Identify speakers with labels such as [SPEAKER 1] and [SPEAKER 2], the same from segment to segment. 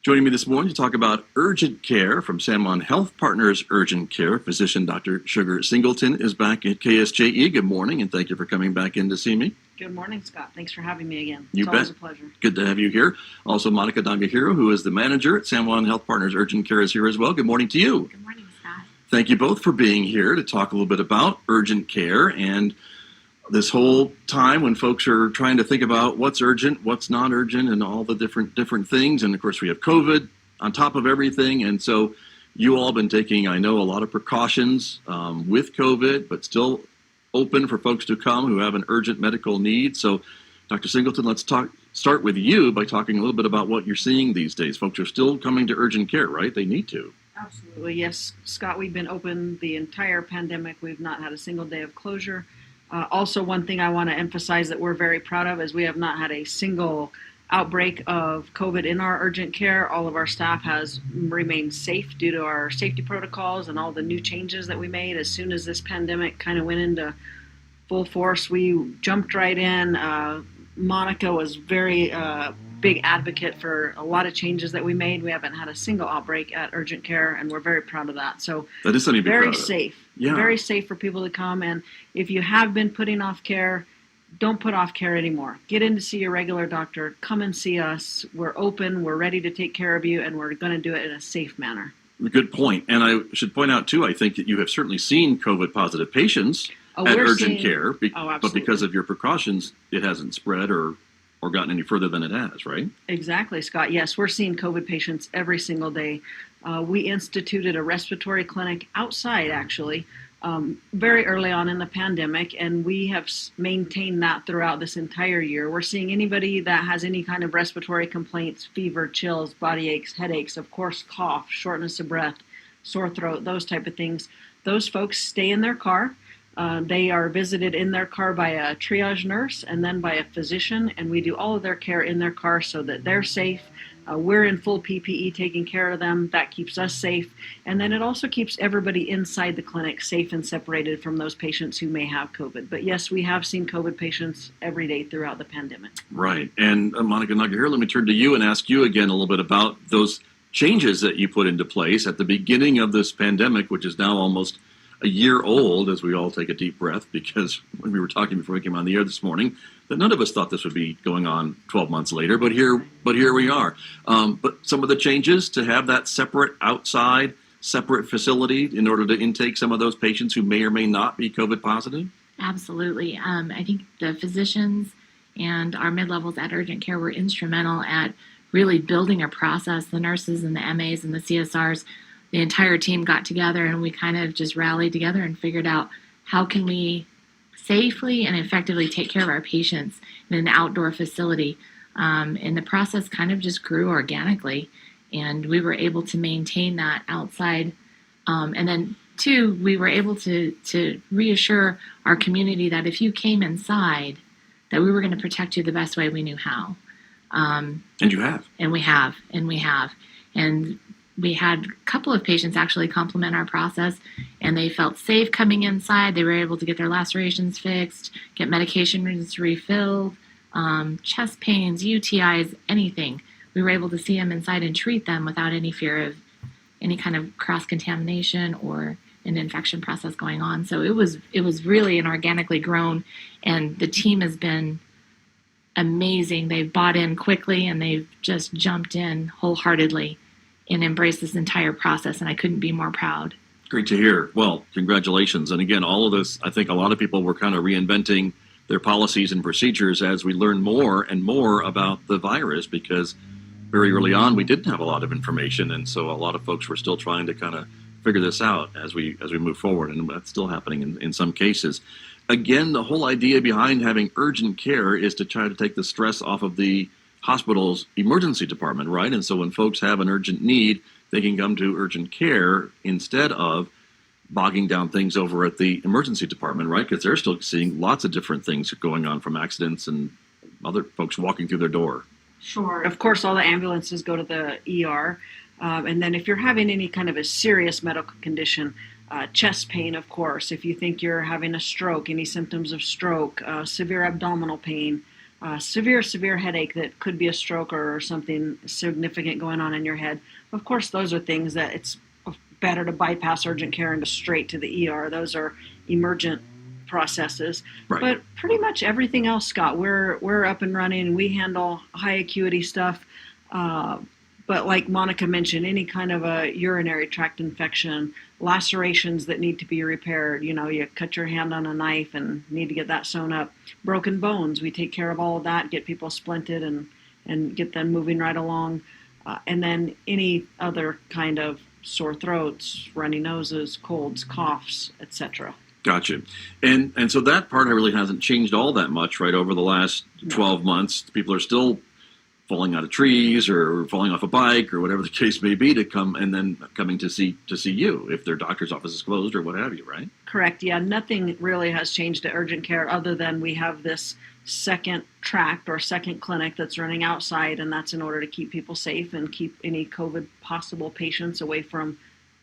[SPEAKER 1] Joining me this morning to talk about urgent care from San Juan Health Partners Urgent Care, physician Dr. Sugar Singleton is back at KSJE. Good morning, and thank you for coming back in to see me.
[SPEAKER 2] Good morning, Scott. Thanks for having me again.
[SPEAKER 1] You
[SPEAKER 2] It's always
[SPEAKER 1] bet.
[SPEAKER 2] a pleasure.
[SPEAKER 1] Good to have you here. Also, Monica Nagahiro, who is the manager at San Juan Health Partners Urgent Care, is here as well. Good morning to you.
[SPEAKER 3] Good morning, Scott.
[SPEAKER 1] Thank you both for being here to talk a little bit about urgent care and this whole time when folks are trying to think about what's urgent, what's not urgent, and all the different things. And of course, we have COVID on top of everything. And so you all have been taking, I know, a lot of precautions with COVID, but still open for folks to come who have an urgent medical need. So Dr. Singleton, let's start with you by talking a little bit about what you're seeing these days. Folks are still coming to urgent care, right? They need to.
[SPEAKER 2] Absolutely. Yes, Scott, we've been open the entire pandemic. We've not had a single day of closure. Also, one thing I want to emphasize that we're very proud of is we have not had a single outbreak of COVID in our urgent care. All of our staff has remained safe due to our safety protocols and all the new changes that we made. As soon as this pandemic kind of went into full force, we jumped right in. Monica was very big advocate for a lot of changes that we made. We haven't had a single outbreak at urgent care, and we're very proud of that. So
[SPEAKER 1] that is something to be
[SPEAKER 2] very
[SPEAKER 1] proud of.
[SPEAKER 2] safe.
[SPEAKER 1] Yeah.
[SPEAKER 2] Very safe for people to come. And if you have been putting off care, don't put off care anymore. Get in to see your regular doctor. Come and see us. We're open. We're ready to take care of you, and we're going to do it in a safe manner.
[SPEAKER 1] Good point. And I should point out, too, I think that you have certainly seen COVID-positive patients at urgent care, but because of your precautions, it hasn't spread or gotten any further than it has, right?
[SPEAKER 2] Exactly, Scott. Yes, we're seeing COVID patients every single day. We instituted a respiratory clinic outside, actually, very early on in the pandemic, and we have maintained that throughout this entire year. We're seeing anybody that has any kind of respiratory complaints, fever, chills, body aches, headaches, of course, cough, shortness of breath, sore throat, those type of things. Those folks stay in their car. They are visited in their car by a triage nurse and then by a physician, and we do all of their care in their car so that they're safe. We're in full PPE taking care of them. That keeps us safe. And then it also keeps everybody inside the clinic safe and separated from those patients who may have COVID. But yes, we have seen COVID patients every day throughout the pandemic.
[SPEAKER 1] Right. And Monica Nagahiro, let me turn to you and ask you again a little bit about those changes that you put into place at the beginning of this pandemic, which is now almost a year old, as we all take a deep breath, because when we were talking before we came on the air this morning, that none of us thought this would be going on 12 months later, but here we are. But some of the changes to have that separate outside, separate facility in order to intake some of those patients who may or may not be COVID positive?
[SPEAKER 3] Absolutely. I think the physicians and our mid-levels at urgent care were instrumental at really building a process. The nurses and the MAs and the CSRs, the entire team got together and we kind of just rallied together and figured out how can we safely and effectively take care of our patients in an outdoor facility. And the process kind of just grew organically, and we were able to maintain that outside. And then, two, we were able to reassure our community that if you came inside, that we were going to protect you the best way we knew how.
[SPEAKER 1] And you have.
[SPEAKER 3] And we have. And we had a couple of patients actually compliment our process, and they felt safe coming inside. They were able to get their lacerations fixed, get medications refilled, chest pains, UTIs, anything. We were able to see them inside and treat them without any fear of any kind of cross-contamination or an infection process going on. So it was really an organically grown, and the team has been amazing. They've bought in quickly, and they've just jumped in wholeheartedly and embrace this entire process, and I couldn't be more proud.
[SPEAKER 1] Great to hear. Well, congratulations. And again, all of this, I think a lot of people were kind of reinventing their policies and procedures as we learn more and more about the virus, because very early on we didn't have a lot of information, and so a lot of folks were still trying to kind of figure this out as we move forward, and that's still happening in some cases. Again, the whole idea behind having urgent care is to try to take the stress off of the hospital's emergency department, right? And so when folks have an urgent need, they can come to urgent care instead of bogging down things over at the emergency department, right? Because they're still seeing lots of different things going on, from accidents and other folks walking through their door.
[SPEAKER 2] Sure. Of course, all the ambulances go to the ER. And then if you're having any kind of a serious medical condition, chest pain, of course, if you think you're having a stroke, any symptoms of stroke, severe abdominal pain, severe headache that could be a stroke or something significant going on in your head, of course, those are things that it's better to bypass urgent care and go straight to the ER. Those are emergent processes.
[SPEAKER 1] Right.
[SPEAKER 2] But pretty much everything else, Scott, we're up and running, and we handle high acuity stuff. But like Monica mentioned, any kind of a urinary tract infection, lacerations that need to be repaired, you cut your hand on a knife and need to get that sewn up. Broken bones, we take care of all of that, get people splinted and get them moving right along. And then any other kind of sore throats, runny noses, colds, coughs, etc.
[SPEAKER 1] Gotcha. And so that part really hasn't changed all that much, right? Over the last 12 months, people are still falling out of trees or falling off a bike or whatever the case may be coming to see you if their doctor's office is closed or what have you, right?
[SPEAKER 2] Correct. Yeah, nothing really has changed at urgent care other than we have this second tract or second clinic that's running outside, and that's in order to keep people safe and keep any COVID possible patients away from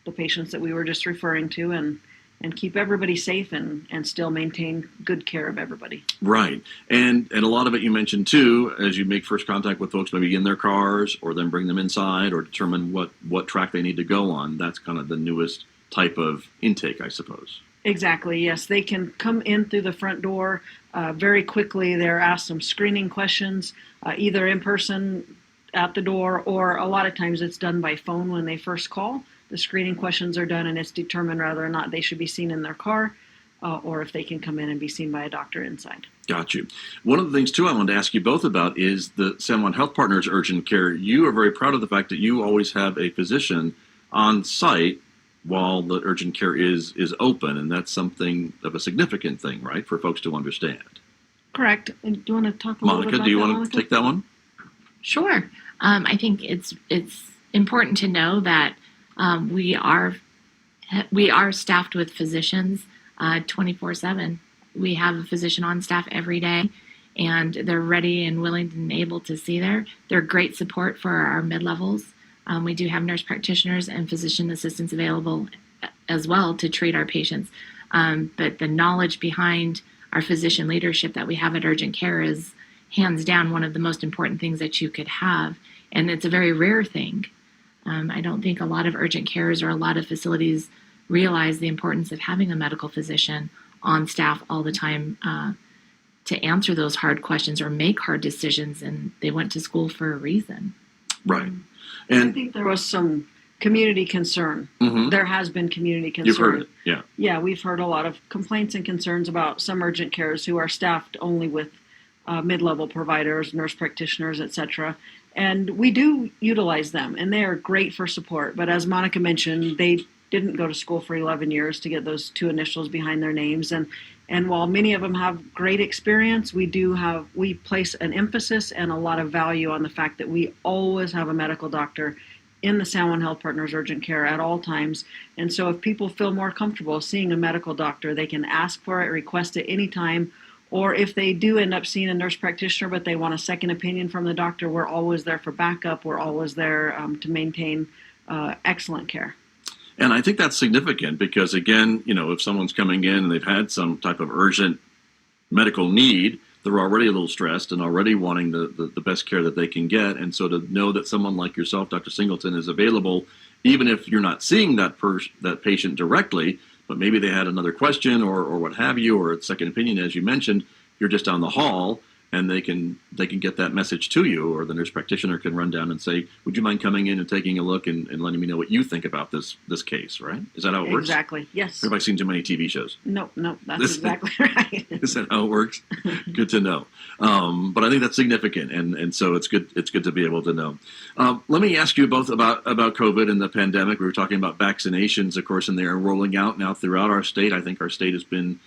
[SPEAKER 2] the patients that we were just referring to, and keep everybody safe and still maintain good care of everybody.
[SPEAKER 1] Right. And a lot of it you mentioned too, as you make first contact with folks maybe in their cars or then bring them inside or determine what track they need to go on. That's kind of the newest type of intake, I suppose.
[SPEAKER 2] Exactly. Yes. They can come in through the front door very quickly. They're asked some screening questions, either in person at the door, or a lot of times it's done by phone when they first call. The screening questions are done, and it's determined whether or not they should be seen in their car or if they can come in and be seen by a doctor inside.
[SPEAKER 1] Got you. One of the things, too, I wanted to ask you both about is the San Juan Health Partners Urgent Care. You are very proud of the fact that you always have a physician on site while the urgent care is open, and that's something of a significant thing, right, for folks to understand.
[SPEAKER 2] Correct. And do you want to talk a little bit
[SPEAKER 1] Monica,
[SPEAKER 2] about
[SPEAKER 1] do you
[SPEAKER 2] that,
[SPEAKER 1] want to take that one?
[SPEAKER 3] Sure. I think it's important to know that we are staffed with physicians 24/7. We have a physician on staff every day, and they're ready and willing and able to see there. They're great support for our mid-levels. We do have nurse practitioners and physician assistants available as well to treat our patients. But the knowledge behind our physician leadership that we have at urgent care is hands down one of the most important things that you could have. And it's a very rare thing. I don't think a lot of urgent cares or a lot of facilities realize the importance of having a medical physician on staff all the time to answer those hard questions or make hard decisions. And they went to school for a reason.
[SPEAKER 1] Right.
[SPEAKER 2] And I think there was some community concern.
[SPEAKER 1] Mm-hmm.
[SPEAKER 2] There has been community concern.
[SPEAKER 1] You've heard it, yeah.
[SPEAKER 2] Yeah, we've heard a lot of complaints and concerns about some urgent cares who are staffed only with mid-level providers, nurse practitioners, etc. And we do utilize them, and they are great for support. But as Monica mentioned, they didn't go to school for 11 years to get those two initials behind their names. And while many of them have great experience, we place an emphasis and a lot of value on the fact that we always have a medical doctor in the San Juan Health Partners Urgent Care at all times. And so if people feel more comfortable seeing a medical doctor, they can ask for it, request it anytime. Or if they do end up seeing a nurse practitioner, but they want a second opinion from the doctor, we're always there for backup. We're always there to maintain excellent care.
[SPEAKER 1] And I think that's significant because, again, if someone's coming in and they've had some type of urgent medical need, they're already a little stressed and already wanting the best care that they can get. And so to know that someone like yourself, Dr. Singleton, is available, even if you're not seeing that patient directly, but maybe they had another question or what have you, or a second opinion, as you mentioned, you're just down the hall and they can get that message to you, or the nurse practitioner can run down and say, would you mind coming in and taking a look and letting me know what you think about this case, right? Is that how it works?
[SPEAKER 2] Exactly, yes.
[SPEAKER 1] Have I seen too many TV shows?
[SPEAKER 2] No, that's exactly right.
[SPEAKER 1] Is that how it works? Good to know. But I think that's significant, and so it's good to be able to know. Let me ask you both about COVID and the pandemic. We were talking about vaccinations, of course, and they are rolling out now throughout our state. I think our state has been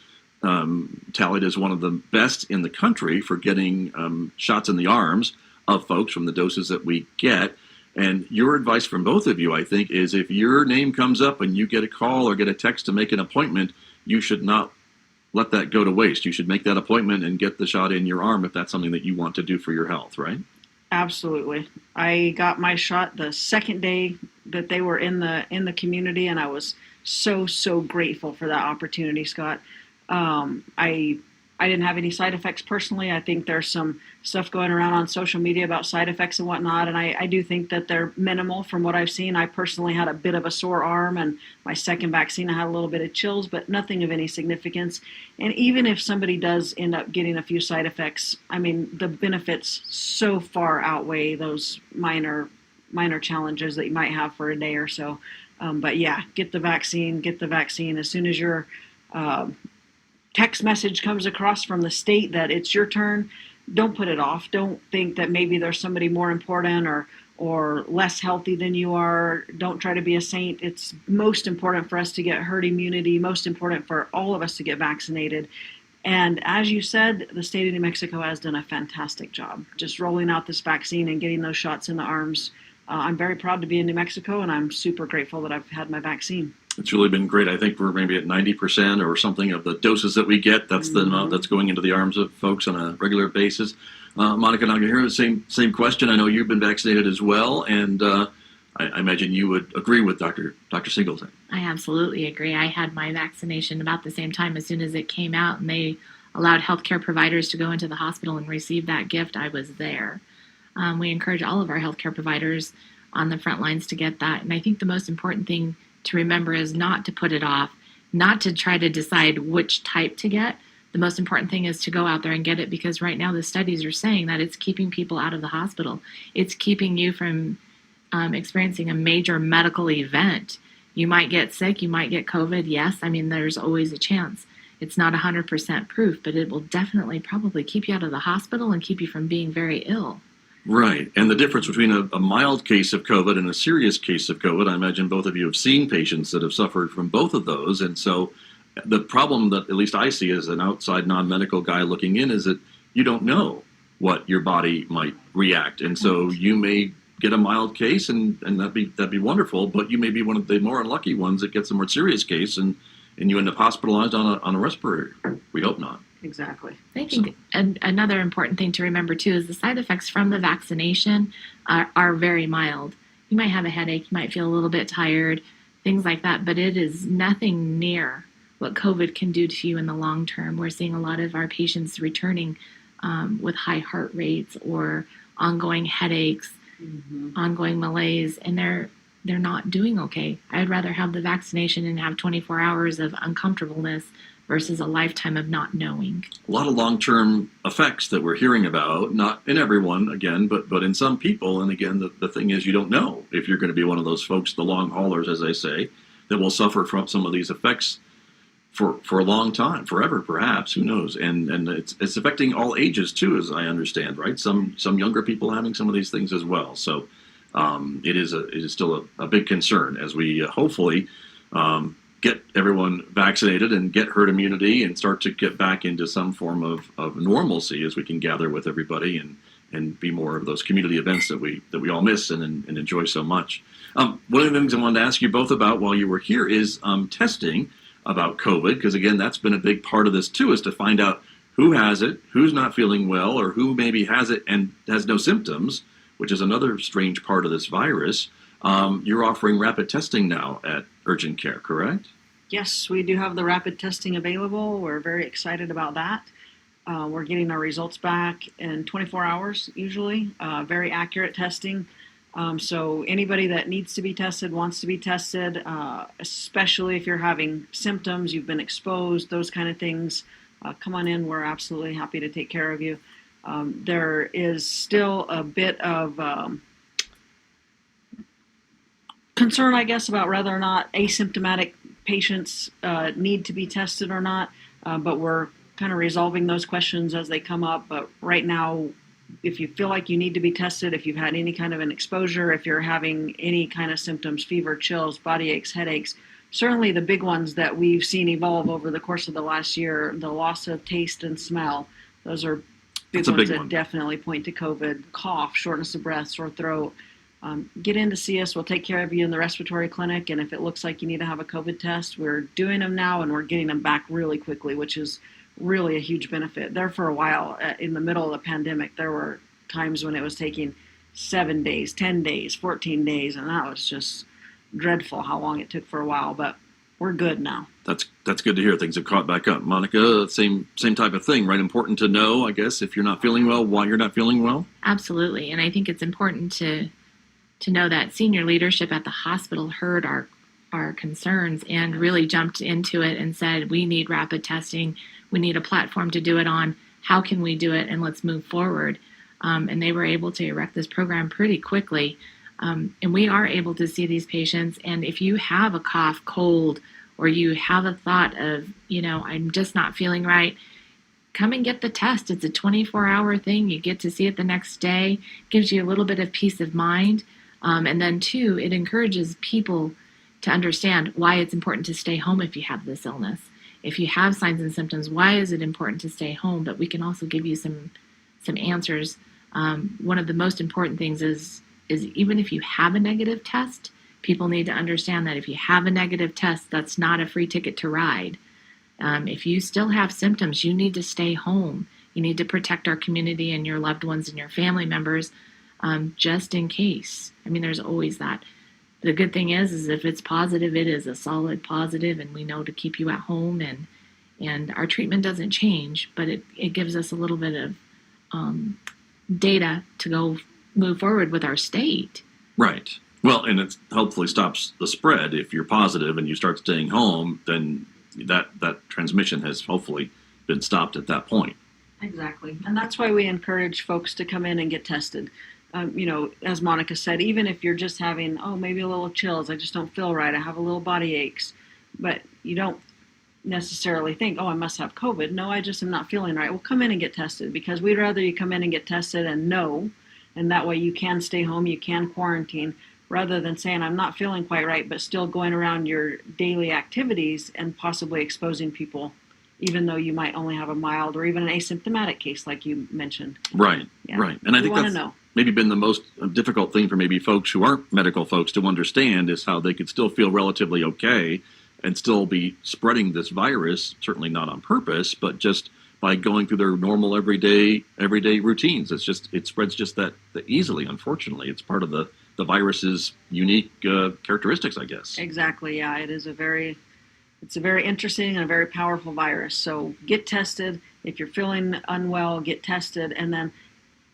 [SPEAKER 1] tallied as one of the best in the country for getting shots in the arms of folks from the doses that we get. And your advice from both of you, I think, is if your name comes up and you get a call or get a text to make an appointment, you should not let that go to waste. You should make that appointment and get the shot in your arm if that's something that you want to do for your health, right?
[SPEAKER 2] Absolutely. I got my shot the second day that they were in the community, and I was so grateful for that opportunity, Scott. I I didn't have any side effects personally. I think there's some stuff going around on social media about side effects and whatnot, and I do think that they're minimal from what I've seen. I personally had a bit of a sore arm, and my second vaccine I had a little bit of chills, but nothing of any significance. And even if somebody does end up getting a few side effects, I mean, the benefits so far outweigh those minor challenges that you might have for a day or so. But yeah, get the vaccine as soon as your text message comes across from the state that it's your turn. Don't put it off. Don't think that maybe there's somebody more important or less healthy than you are. Don't try to be a saint. It's most important for us to get herd immunity, most important for all of us to get vaccinated. And as you said, the state of New Mexico has done a fantastic job just rolling out this vaccine and getting those shots in the arms. I'm very proud to be in New Mexico, and I'm super grateful that I've had my vaccine.
[SPEAKER 1] It's really been great. I think we're maybe at 90% or something of the doses that we get. That's the amount that's going into the arms of folks on a regular basis. Monica Nagahiro, same question. I know you've been vaccinated as well, and I imagine you would agree with Dr. Singleton.
[SPEAKER 3] I absolutely agree. I had my vaccination about the same time as soon as it came out, and they allowed healthcare providers to go into the hospital and receive that gift. I was there. We encourage all of our healthcare providers on the front lines to get that. And I think the most important thing to remember is not to put it off, not to try to decide which type to get. The most important thing is to go out there and get it, because right now the studies are saying that it's keeping people out of the hospital. It's keeping you from experiencing a major medical event. You might get sick, you might get COVID. Yes, I mean, there's always a chance. It's not 100% proof, but it will definitely probably keep you out of the hospital and keep you from being very ill.
[SPEAKER 1] Right. And the difference between a mild case of COVID and a serious case of COVID, I imagine both of you have seen patients that have suffered from both of those. And so the problem that at least I see as an outside non-medical guy looking in is that you don't know what your body might react. And so you may get a mild case and that'd be wonderful, but you may be one of the more unlucky ones that gets a more serious case and you end up hospitalized on a respirator. We hope not.
[SPEAKER 2] Exactly.
[SPEAKER 3] I think another important thing to remember, too, is the side effects from the vaccination are very mild. You might have a headache, you might feel a little bit tired, things like that, but it is nothing near what COVID can do to you in the long term. We're seeing a lot of our patients returning with high heart rates or ongoing headaches, ongoing malaise, and they're not doing okay. I'd rather have the vaccination and have 24 hours of uncomfortableness versus a lifetime of not knowing.
[SPEAKER 1] A lot of long-term effects that we're hearing about, not in everyone, again, but in some people. And again, the thing is you don't know if you're going to be one of those folks, the long haulers, as I say, that will suffer from some of these effects for a long time, forever perhaps, who knows. And it's affecting all ages too, as I understand, right? Some younger people having some of these things as well. So it is still a big concern as we hopefully get everyone vaccinated and get herd immunity and start to get back into some form of normalcy as we can gather with everybody and be more of those community events that we all miss and enjoy so much. One of the things I wanted to ask you both about while you were here is testing about COVID, because again, that's been a big part of this too, is to find out who has it, who's not feeling well, or who maybe has it and has no symptoms, which is another strange part of this virus. You're offering rapid testing now at urgent care, correct?
[SPEAKER 2] Yes, we do have the rapid testing available. We're very excited about that. We're getting our results back in 24 hours, usually. Very accurate testing. So anybody that needs to be tested, wants to be tested, especially if you're having symptoms, you've been exposed, those kind of things, come on in. We're absolutely happy to take care of you. There is still a bit of concern, I guess, about whether or not asymptomatic patients need to be tested or not, but we're kind of resolving those questions as they come up. But right now, if you feel like you need to be tested, if you've had any kind of an exposure, if you're having any kind of symptoms, fever, chills, body aches, headaches, certainly the big ones that we've seen evolve over the course of the last year, the loss of taste and smell, those are big ones that definitely point to COVID. Cough, shortness of breath, sore throat. Get in to see us. We'll take care of you in the respiratory clinic. And if it looks like you need to have a COVID test, we're doing them now and we're getting them back really quickly, which is really a huge benefit. There for a while, in the middle of the pandemic, there were times when it was taking 7 days, 10 days, 14 days, and that was just dreadful how long it took for a while. But we're good now.
[SPEAKER 1] That's good to hear. Things have caught back up. Monica, same type of thing, right? Important to know, I guess, if you're not feeling well, why you're not feeling well.
[SPEAKER 3] Absolutely, and I think it's important to know that senior leadership at the hospital heard our concerns and really jumped into it and said, we need rapid testing. We need a platform to do it on. How can we do it? And let's move forward. And they were able to erect this program pretty quickly. And we are able to see these patients. And if you have a cough, cold, or you have a thought of, I'm just not feeling right, come and get the test. It's a 24-hour thing. You get to see it the next day. Gives you a little bit of peace of mind. And then, too, it encourages people to understand why it's important to stay home if you have this illness. If you have signs and symptoms, why is it important to stay home? But we can also give you some answers. One of the most important things is even if you have a negative test, people need to understand that if you have a negative test, that's not a free ticket to ride. If you still have symptoms, you need to stay home. You need to protect our community and your loved ones and your family members, just in case. I mean, there's always that. The good thing is if it's positive, it is a solid positive, and we know to keep you at home, and our treatment doesn't change, but it gives us a little bit of data to go move forward with our state.
[SPEAKER 1] Right. Well, and it hopefully stops the spread. If you're positive and you start staying home, then that transmission has hopefully been stopped at that point.
[SPEAKER 2] Exactly. And that's why we encourage folks to come in and get tested. As Monica said, even if you're just having, maybe a little chills, I just don't feel right, I have a little body aches, but you don't necessarily think, I must have COVID. No, I just am not feeling right. Well, come in and get tested, because we'd rather you come in and get tested and know, and that way you can stay home, you can quarantine, rather than saying, I'm not feeling quite right, but still going around your daily activities and possibly exposing people, even though you might only have a mild or even an asymptomatic case like you mentioned.
[SPEAKER 1] Right,
[SPEAKER 2] yeah.
[SPEAKER 1] Right. And I think that's maybe been the most difficult thing for maybe folks who aren't medical folks to understand, is how they could still feel relatively okay and still be spreading this virus, certainly not on purpose, but just by going through their normal everyday routines. It spreads just that easily, unfortunately. It's part of the virus's unique characteristics, I guess.
[SPEAKER 2] Exactly, yeah. It's a very interesting and a very powerful virus. So get tested. If you're feeling unwell, get tested. And then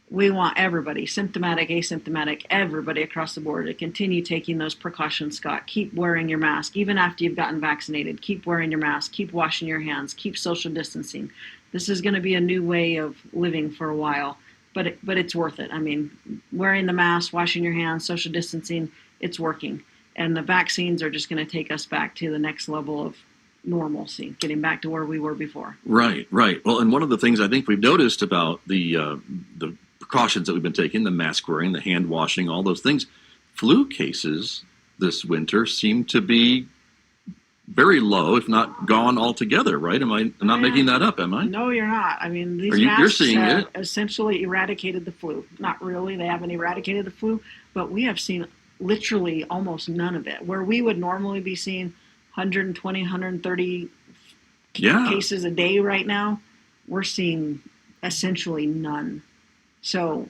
[SPEAKER 2] we want everybody, symptomatic, asymptomatic, everybody across the board, to continue taking those precautions, Scott. Keep wearing your mask. Even after you've gotten vaccinated, keep wearing your mask. Keep washing your hands. Keep social distancing. This is going to be a new way of living for a while, but it's worth it. I mean, wearing the mask, washing your hands, social distancing, it's working. And the vaccines are just going to take us back to the next level of normalcy, getting back to where we were before.
[SPEAKER 1] Right. Well, and one of the things I think we've noticed about the precautions that we've been taking, the mask wearing, the hand washing, all those things, flu cases this winter seem to be very low, if not gone altogether, right? I'm not making that up, am I?
[SPEAKER 2] No, you're not. I mean, these masks have essentially eradicated the flu. Not really, they haven't eradicated the flu, but we have seen literally almost none of it. Where we would normally be seeing 120, 130 cases a day right now, we're seeing essentially none. So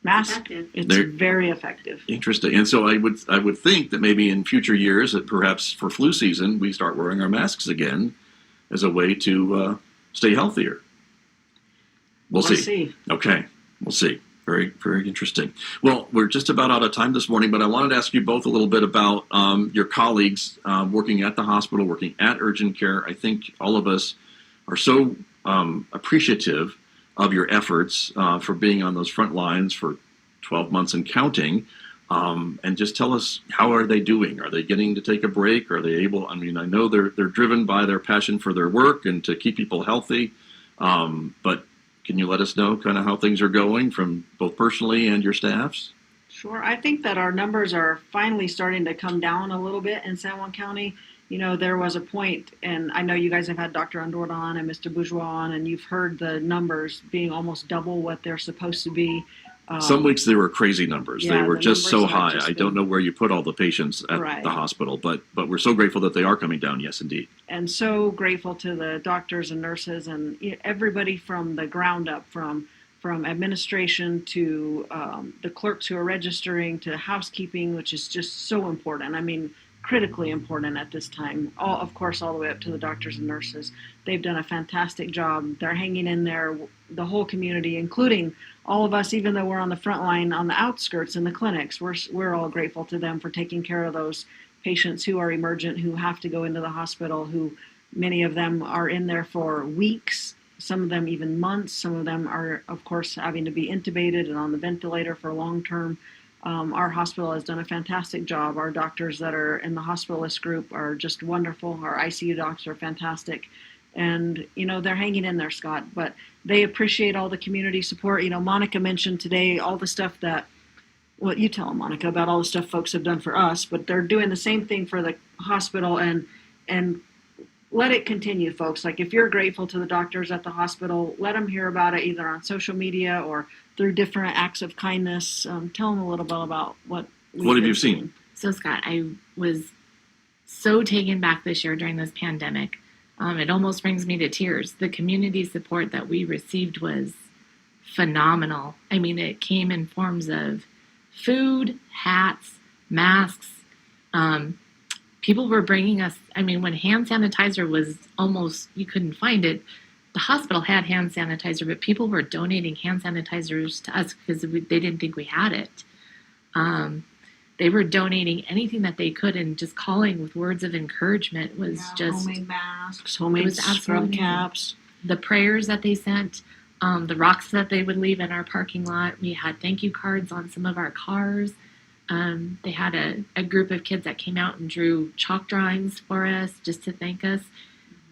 [SPEAKER 2] mask, it's very effective.
[SPEAKER 1] Interesting. And so I would think that maybe in future years, that perhaps for flu season, we start wearing our masks again as a way to stay healthier. We'll see. Okay, we'll see. Very, very interesting. Well, we're just about out of time this morning, but I wanted to ask you both a little bit about your colleagues working at the hospital, working at urgent care. I think all of us are so appreciative of your efforts for being on those front lines for 12 months and counting. And just tell us, how are they doing? Are they getting to take a break? Are they able? I mean, I know they're driven by their passion for their work and to keep people healthy. But can you let us know kind of how things are going from both personally and your staffs?
[SPEAKER 2] Sure. I think that our numbers are finally starting to come down a little bit in San Juan County. You know, there was a point, and I know you guys have had Dr. Underwood on and Mr. Bourgeois on, and you've heard the numbers being almost double what they're supposed to be.
[SPEAKER 1] Some weeks they were crazy numbers.
[SPEAKER 2] Yeah,
[SPEAKER 1] they were just so high. I don't know where you put all the patients at
[SPEAKER 2] Right.
[SPEAKER 1] the hospital, but we're so grateful that they are coming down. Yes, indeed.
[SPEAKER 2] And so grateful to the doctors and nurses and everybody from the ground up, from administration to the clerks who are registering to housekeeping, which is just so important. I mean, critically important at this time. Of course, all the way up to the doctors and nurses. They've done a fantastic job. They're hanging in there, the whole community, including all of us, even though we're on the front line, on the outskirts in the clinics. We're all grateful to them for taking care of those patients who are emergent, who have to go into the hospital, who many of them are in there for weeks, some of them even months. Some of them are, of course, having to be intubated and on the ventilator for long term. Our hospital has done a fantastic job. Our doctors that are in the hospitalist group are just wonderful. Our ICU docs are fantastic. And, they're hanging in there, Scott, but they appreciate all the community support. Monica mentioned today all the stuff that, well, you tell them, Monica, about all the stuff folks have done for us, but they're doing the same thing for the hospital, and let it continue, folks. Like, if you're grateful to the doctors at the hospital, let them hear about it either on social media or through different acts of kindness. Tell them a little bit about what
[SPEAKER 1] have you seen?
[SPEAKER 3] So, Scott, I was so taken back this year during this pandemic. It almost brings me to tears. The community support that we received was phenomenal. I mean, it came in forms of food, hats, masks. People were bringing us, when hand sanitizer was almost, you couldn't find it. The hospital had hand sanitizer, but people were donating hand sanitizers to us because they didn't think we had it. They were donating anything that they could and just calling with words of encouragement was just
[SPEAKER 2] homemade masks, homemade scrub caps.
[SPEAKER 3] The prayers that they sent, the rocks that they would leave in our parking lot. We had thank you cards on some of our cars. They had a group of kids that came out and drew chalk drawings for us just to thank us.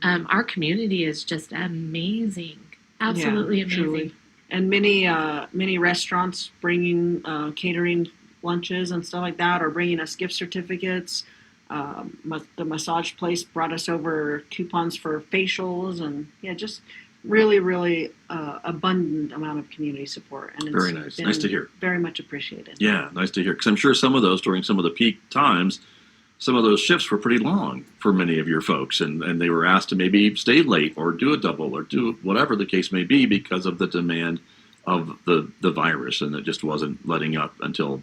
[SPEAKER 3] Our community is just amazing, absolutely amazing.
[SPEAKER 2] Truly. And many restaurants bringing catering lunches and stuff like that, or bringing us gift certificates. The massage place brought us over coupons for facials, and just really, really abundant amount of community support. And it's
[SPEAKER 1] very nice. Nice to hear.
[SPEAKER 2] Very much appreciated.
[SPEAKER 1] Yeah, nice to hear. Because I'm sure some of those, during some of the peak times, some of those shifts were pretty long for many of your folks, and they were asked to maybe stay late or do a double or do whatever the case may be because of the demand of the virus, and it just wasn't letting up until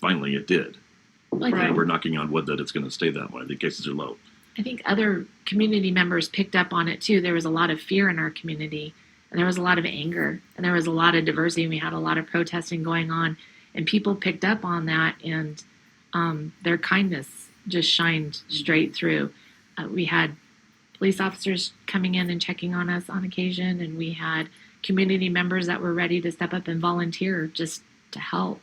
[SPEAKER 1] finally it did. And we're knocking on wood that it's going to stay that way. The cases are low.
[SPEAKER 3] I think other community members picked up on it too. There was a lot of fear in our community, and there was a lot of anger, and there was a lot of diversity. We had a lot of protesting going on, and people picked up on that, and their kindness just shined straight through. We had police officers coming in and checking on us on occasion, and we had community members that were ready to step up and volunteer just to help.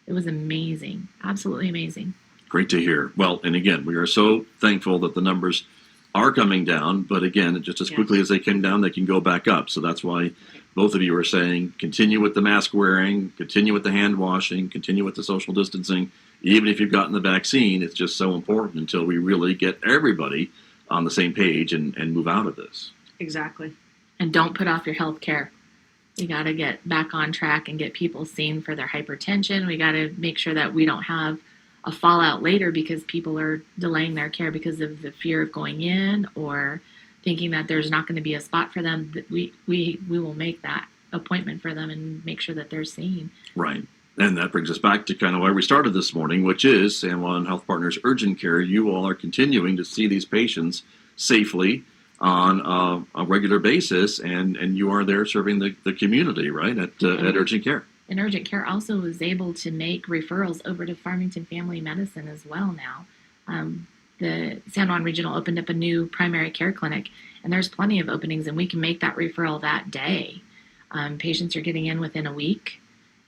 [SPEAKER 3] It was amazing, absolutely amazing.
[SPEAKER 1] Great to hear. Well, and again, we are so thankful that the numbers are coming down, but again, just as quickly as they came down, they can go back up. So that's why both of you are saying continue with the mask wearing, continue with the hand washing, continue with the social distancing. Even if you've gotten the vaccine, it's just so important until we really get everybody on the same page and move out of this.
[SPEAKER 2] Exactly.
[SPEAKER 3] And don't put off your health care. We got to get back on track and get people seen for their hypertension. We got to make sure that we don't have a fallout later because people are delaying their care because of the fear of going in or thinking that there's not going to be a spot for them. That we will make that appointment for them and make sure that they're seen.
[SPEAKER 1] Right. And that brings us back to kind of why we started this morning, which is San Juan Health Partners Urgent Care. You all are continuing to see these patients safely on a regular basis, and you are there serving the community, right, at Urgent Care.
[SPEAKER 3] And Urgent Care also was able to make referrals over to Farmington Family Medicine as well now. The San Juan Regional opened up a new primary care clinic, and there's plenty of openings, and we can make that referral that day. Patients are getting in within a week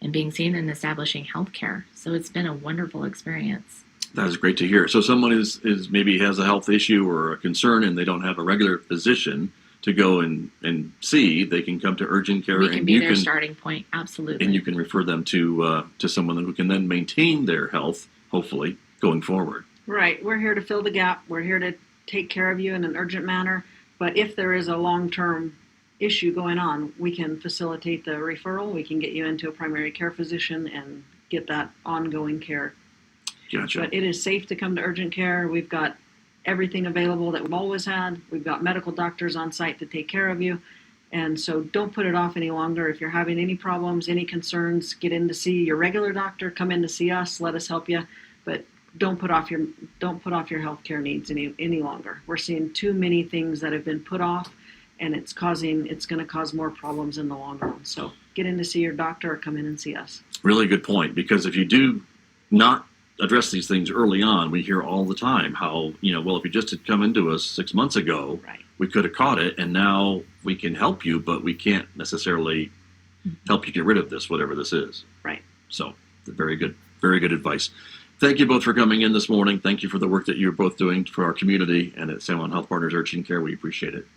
[SPEAKER 3] and being seen and establishing health care. So it's been a wonderful experience.
[SPEAKER 1] That is great to hear. So someone is maybe has a health issue or a concern and they don't have a regular physician to go and see, they can come to Urgent Care.
[SPEAKER 3] We can be their starting point, absolutely.
[SPEAKER 1] And you can refer them to someone who can then maintain their health, hopefully, going forward.
[SPEAKER 2] Right. We're here to fill the gap. We're here to take care of you in an urgent manner. But if there is a long-term issue going on, we can facilitate the referral. We can get you into a primary care physician and get that ongoing care.
[SPEAKER 1] Gotcha.
[SPEAKER 2] But it is safe to come to Urgent Care. We've got everything available that we've always had. We've got medical doctors on site to take care of you. And so don't put it off any longer. If you're having any problems, any concerns, get in to see your regular doctor, come in to see us, let us help you. But don't put off your healthcare needs any longer. We're seeing too many things that have been put off, and it's going to cause more problems in the long run. So get in to see your doctor or come in and see us.
[SPEAKER 1] Really good point, because if you do not address these things early on, we hear all the time how, well, if you just had come into us 6 months ago,
[SPEAKER 2] Right.
[SPEAKER 1] we could have caught it, and now we can help you, but we can't necessarily help you get rid of this, whatever this is.
[SPEAKER 2] Right.
[SPEAKER 1] So very good advice. Thank you both for coming in this morning. Thank you for the work that you're both doing for our community and at San Juan Health Partners Urgent Care. We appreciate it.